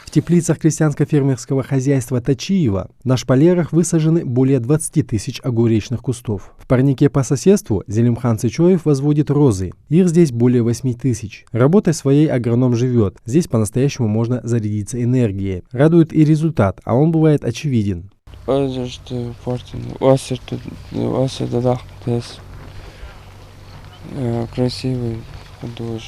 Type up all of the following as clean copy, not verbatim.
В теплицах крестьянско-фермерского хозяйства Тачиева на шпалерах высажены более 20 тысяч огуречных кустов. В парнике по соседству Зелимхан Цычоев возводит розы. Их здесь более 8 тысяч. Работой своей агроном живет. Здесь по-настоящему можно зарядиться энергией. Радует и результат, а он бывает очевиден. Красивый дождь.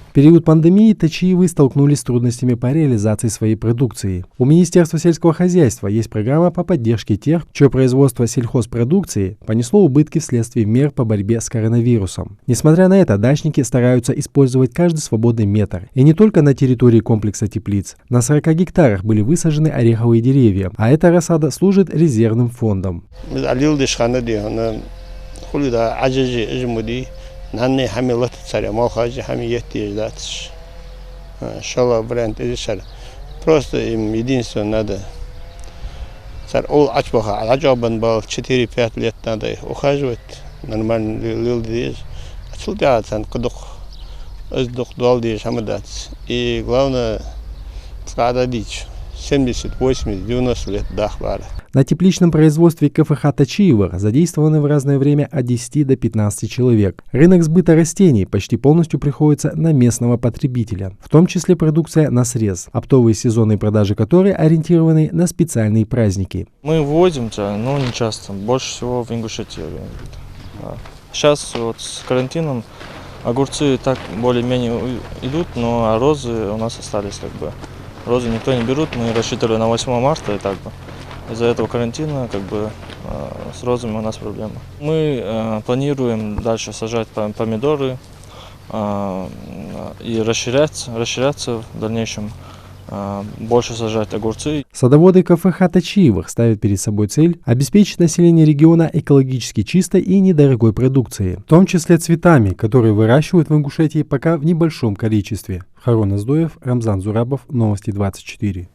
В период пандемии Тачиевы столкнулись с трудностями по реализации своей продукции. У Министерства сельского хозяйства есть программа по поддержке тех, чье производство сельхозпродукции понесло убытки вследствие мер по борьбе с коронавирусом. Несмотря на это, дачники стараются использовать каждый свободный метр. И не только на территории комплекса теплиц. На 40 гектарах были высажены ореховые деревья, а эта рассада служит резервным фондом. Нанне хамилат царя, малхаджи хами еттиеждатш. Шала бренд изишар. Просто им единственное надо. Царь ол ачбаха, аджабан бал 4-5 лет надо ухаживать. Нормально лилдиш. Ачулдяцан кудух. Оздух дуалдиш хамадатс. И главное, скада дичь. 70, 80, 90 лет дахвара. На тепличном производстве КФХ Тачиевых задействованы в разное время от 10 до 15 человек. Рынок сбыта растений почти полностью приходится на местного потребителя, в том числе продукция на срез, оптовые сезонные продажи которой ориентированы на специальные праздники. Мы ввозим, но не часто, больше всего в Ингушетии. Сейчас вот с карантином огурцы так более-менее идут, но розы у нас остались как бы. Розы никто не берут, мы рассчитывали на 8 марта, и так бы из-за этого карантина как бы с розами у нас проблема. Мы планируем дальше сажать помидоры и расширяться в дальнейшем, больше сажать огурцы. Садоводы КФХ Тачиевых ставят перед собой цель обеспечить население региона экологически чистой и недорогой продукцией, в том числе цветами, которые выращивают в Ингушетии пока в небольшом количестве. Харон Аздоев, Рамзан Зурабов, Новости 24.